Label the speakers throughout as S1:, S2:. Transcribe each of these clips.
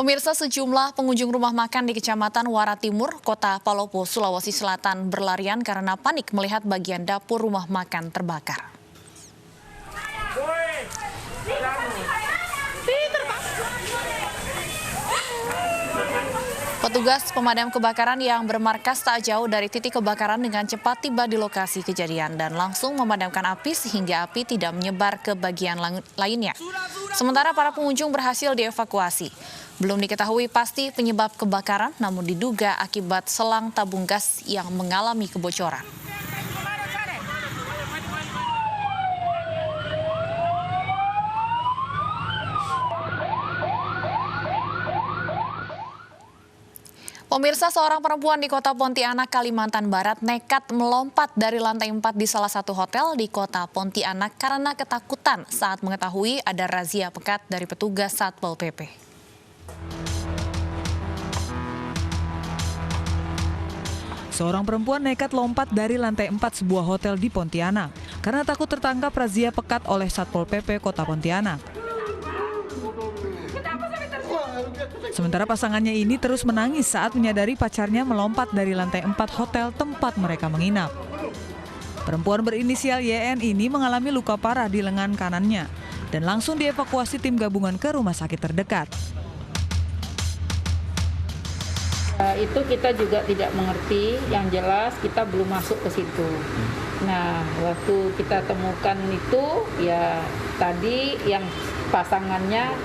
S1: Pemirsa, sejumlah pengunjung rumah makan di Kecamatan Wara Timur, Kota Palopo, Sulawesi Selatan berlarian karena panik melihat bagian dapur rumah makan terbakar. Petugas pemadam kebakaran yang bermarkas tak jauh dari titik kebakaran dengan cepat tiba di lokasi kejadian dan langsung memadamkan api sehingga api tidak menyebar ke bagian lainnya. Sementara para pengunjung berhasil dievakuasi. Belum diketahui pasti penyebab kebakaran, namun diduga akibat selang tabung gas yang mengalami kebocoran. Pemirsa, seorang perempuan di Kota Pontianak, Kalimantan Barat nekat melompat dari lantai 4 di salah satu hotel di Kota Pontianak karena ketakutan saat mengetahui ada razia pekat dari petugas Satpol PP.
S2: Seorang perempuan nekat lompat dari lantai 4 sebuah hotel di Pontianak karena takut tertangkap razia pekat oleh Satpol PP Kota Pontianak. Sementara pasangannya ini terus menangis saat menyadari pacarnya melompat dari lantai 4 hotel tempat mereka menginap. Perempuan berinisial YN ini mengalami luka parah di lengan kanannya dan langsung dievakuasi tim gabungan ke rumah sakit terdekat.
S3: Itu kita juga tidak mengerti, yang jelas kita belum masuk ke situ. Nah, waktu kita temukan itu, ya tadi yang pasangannya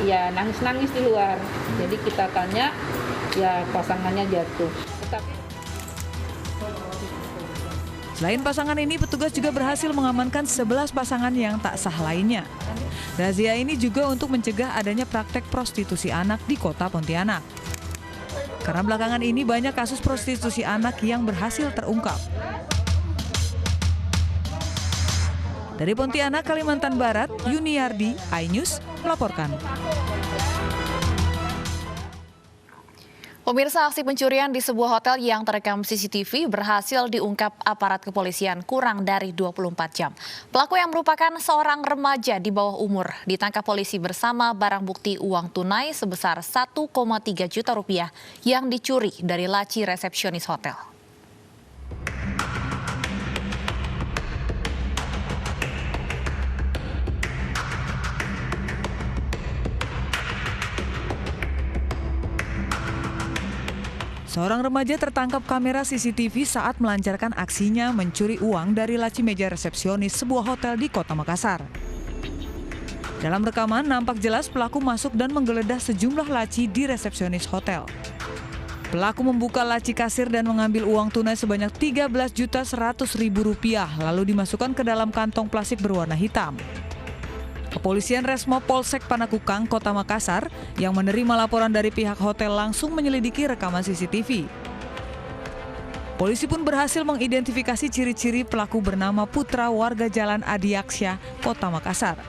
S3: ya nangis-nangis di luar. Jadi kita tanya, ya pasangannya jatuh.
S2: Selain pasangan ini, petugas juga berhasil mengamankan 11 pasangan yang tak sah lainnya. Razia ini juga untuk mencegah adanya praktek prostitusi anak di Kota Pontianak. Karena belakangan ini banyak kasus prostitusi anak yang berhasil terungkap. Dari Pontianak, Kalimantan Barat, Yuniardi, iNews melaporkan.
S1: Pemirsa, aksi pencurian di sebuah hotel yang terekam CCTV berhasil diungkap aparat kepolisian kurang dari 24 jam. Pelaku yang merupakan seorang remaja di bawah umur ditangkap polisi bersama barang bukti uang tunai sebesar 1,3 juta rupiah yang dicuri dari laci resepsionis hotel.
S2: Seorang remaja tertangkap kamera CCTV saat melancarkan aksinya mencuri uang dari laci meja resepsionis sebuah hotel di Kota Makassar. Dalam rekaman nampak jelas pelaku masuk dan menggeledah sejumlah laci di resepsionis hotel. Pelaku membuka laci kasir dan mengambil uang tunai sebanyak Rp13.100.000 lalu dimasukkan ke dalam kantong plastik berwarna hitam. Kepolisian Resmo Polsek Panakukang, Kota Makassar, yang menerima laporan dari pihak hotel langsung menyelidiki rekaman CCTV. Polisi pun berhasil mengidentifikasi ciri-ciri pelaku bernama Putra, warga Jalan Adiaksya, Kota Makassar.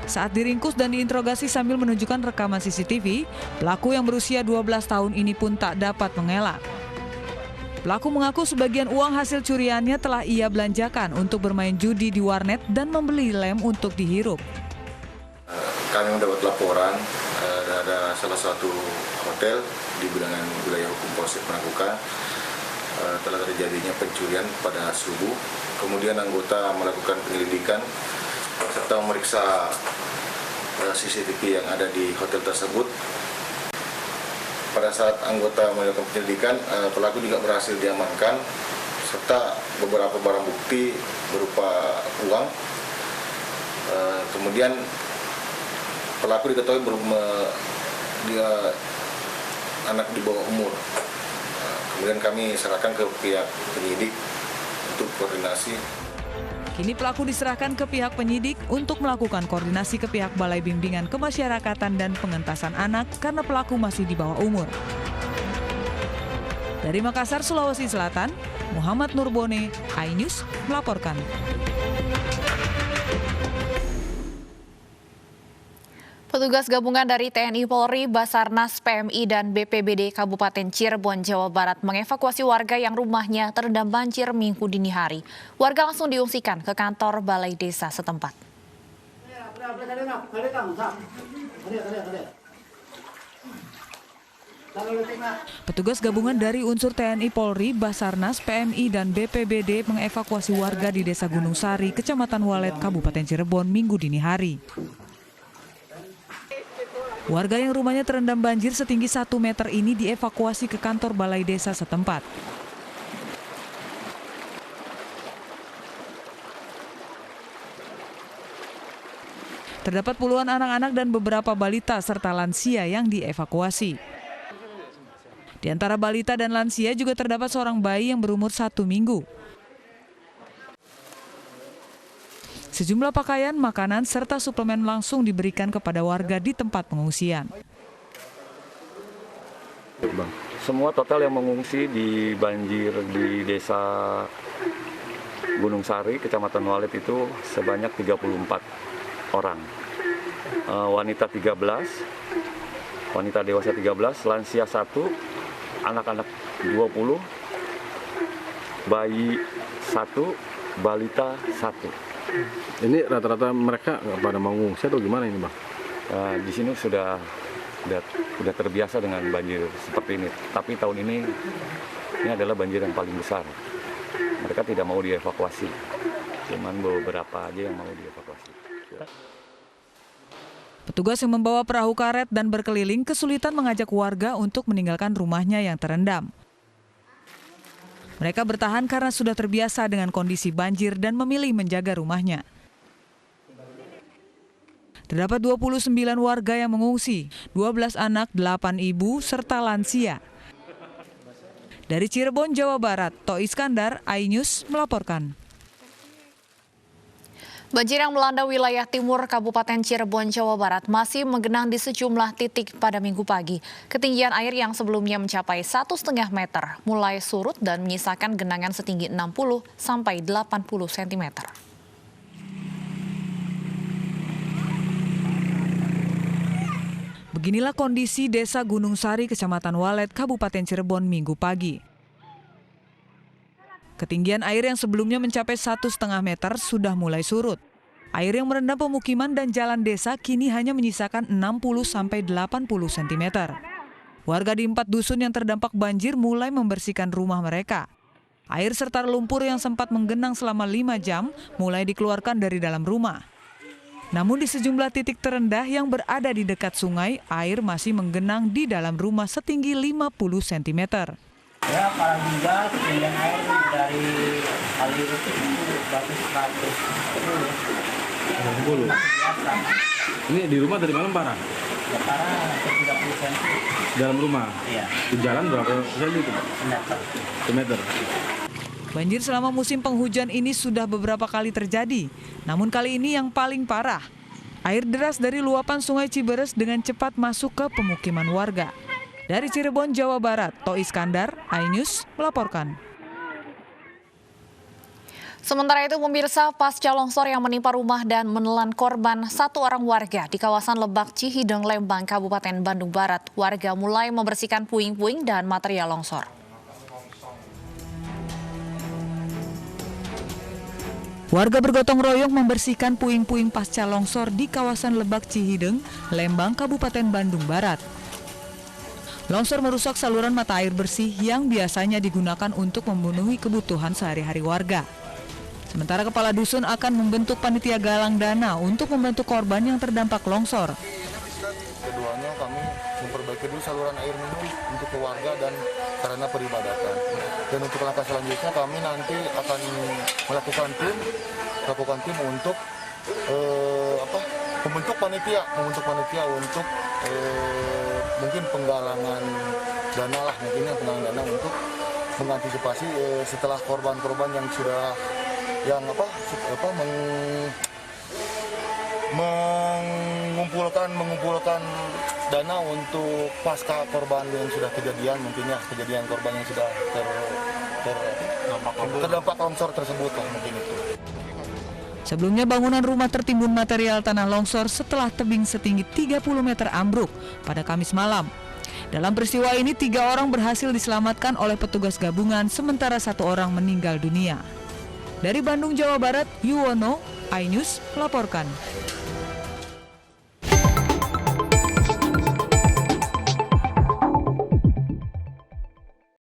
S2: Saat diringkus dan diinterogasi sambil menunjukkan rekaman CCTV, pelaku yang berusia 12 tahun ini pun tak dapat mengelak. Pelaku mengaku sebagian uang hasil curiannya telah ia belanjakan untuk bermain judi di warnet dan membeli lem untuk dihirup.
S4: Kami mendapat laporan ada salah satu hotel di bilangan wilayah hukum Polsek Panakukang telah terjadinya pencurian pada subuh. Kemudian anggota melakukan penyelidikan serta memeriksa CCTV yang ada di hotel tersebut. Pada saat anggota melakukan penyelidikan, pelaku juga berhasil diamankan serta beberapa barang bukti berupa uang. Kemudian pelaku diketahui dia anak di bawah umur. Kemudian kami serahkan ke pihak penyidik untuk koordinasi.
S2: Kini pelaku diserahkan ke pihak penyidik untuk melakukan koordinasi ke pihak Balai Bimbingan Kemasyarakatan dan Pengentasan Anak karena pelaku masih di bawah umur. Dari Makassar, Sulawesi Selatan, Muhammad Nurbone, iNews melaporkan.
S1: Petugas gabungan dari TNI Polri, Basarnas, PMI, dan BPBD Kabupaten Cirebon, Jawa Barat mengevakuasi warga yang rumahnya terendam banjir Minggu dini hari. Warga langsung diungsikan ke kantor Balai Desa setempat.
S2: Petugas gabungan dari unsur TNI, Polri, Basarnas, PMI, dan BPBD mengevakuasi warga di Desa Gunung Sari, Kecamatan Walet, Kabupaten Cirebon, Minggu dini hari. Warga yang rumahnya terendam banjir setinggi 1 meter ini dievakuasi ke kantor balai desa setempat. Terdapat puluhan anak-anak dan beberapa balita serta lansia yang dievakuasi. Di antara balita dan lansia juga terdapat seorang bayi yang berumur 1 minggu. Sejumlah pakaian, makanan, serta suplemen langsung diberikan kepada warga di tempat pengungsian.
S5: Semua total yang mengungsi di banjir di Desa Gunung Sari, Kecamatan Walet itu sebanyak 34 orang. Wanita 13, wanita dewasa 13, lansia 1, anak-anak 20, bayi 1, balita 1.
S6: Ini rata-rata mereka nggak pada mengungsi atau gimana ini, Bang?
S5: Di sini sudah terbiasa dengan banjir seperti ini. Tapi tahun ini adalah banjir yang paling besar. Mereka tidak mau dievakuasi. Cuman beberapa aja yang mau dievakuasi.
S2: Petugas yang membawa perahu karet dan berkeliling kesulitan mengajak warga untuk meninggalkan rumahnya yang terendam. Mereka bertahan karena sudah terbiasa dengan kondisi banjir dan memilih menjaga rumahnya. Terdapat 29 warga yang mengungsi, 12 anak, 8 ibu, serta lansia. Dari Cirebon, Jawa Barat, To Iskandar, iNews melaporkan.
S1: Banjir yang melanda wilayah timur Kabupaten Cirebon, Jawa Barat masih menggenang di sejumlah titik pada Minggu pagi. Ketinggian air yang sebelumnya mencapai 1,5 meter mulai surut dan menyisakan genangan setinggi 60 sampai 80 cm.
S2: Beginilah kondisi Desa Gunung Sari, Kecamatan Walet, Kabupaten Cirebon Minggu pagi. Ketinggian air yang sebelumnya mencapai 1,5 meter sudah mulai surut. Air yang merendam pemukiman dan jalan desa kini hanya menyisakan 60–80 cm. Warga di 4 dusun yang terdampak banjir mulai membersihkan rumah mereka. Air serta lumpur yang sempat menggenang selama 5 jam mulai dikeluarkan dari dalam rumah. Namun di sejumlah titik terendah yang berada di dekat sungai, air masih menggenang di dalam rumah setinggi 50 cm.
S7: Ya, paling juga ketinggian air dari kali itu bagus 100.
S6: Ini di rumah dari malam parah?
S7: Ya, parah hampir 30 cm.
S6: Dalam rumah?
S7: Iya.
S6: Di jalan berapa cm itu? Semeter.
S2: Banjir selama musim penghujan ini sudah beberapa kali terjadi. Namun kali ini yang paling parah. Air deras dari luapan Sungai Ciberes dengan cepat masuk ke pemukiman warga. Dari Cirebon, Jawa Barat, To Iskandar, iNews melaporkan.
S1: Sementara itu, pemirsa, pasca longsor yang menimpa rumah dan menelan korban 1 orang warga di kawasan Lebak Cihideng, Lembang, Kabupaten Bandung Barat, warga mulai membersihkan puing-puing dan material longsor.
S2: Warga bergotong royong membersihkan puing-puing pasca longsor di kawasan Lebak Cihideng, Lembang, Kabupaten Bandung Barat. Longsor merusak saluran mata air bersih yang biasanya digunakan untuk memenuhi kebutuhan sehari-hari warga. Sementara kepala dusun akan membentuk panitia galang dana untuk membantu korban yang terdampak longsor.
S4: Keduanya kami memperbaiki dulu saluran air minum untuk keluarga dan sarana peribadatan. Dan untuk langkah selanjutnya kami nanti akan melakukan tim untuk membentuk panitia untuk mungkin penggalangan dana lah, untuk mengantisipasi setelah korban-korban yang sudah mengumpulkan dana untuk pasca korban yang sudah kejadian korban yang sudah terdampak longsor tersebut lah, mungkin itu.
S2: Sebelumnya bangunan rumah tertimbun material tanah longsor setelah tebing setinggi 30 meter ambruk pada Kamis malam. Dalam peristiwa ini 3 orang berhasil diselamatkan oleh petugas gabungan, sementara 1 orang meninggal dunia. Dari Bandung, Jawa Barat, Yuwono, iNews melaporkan.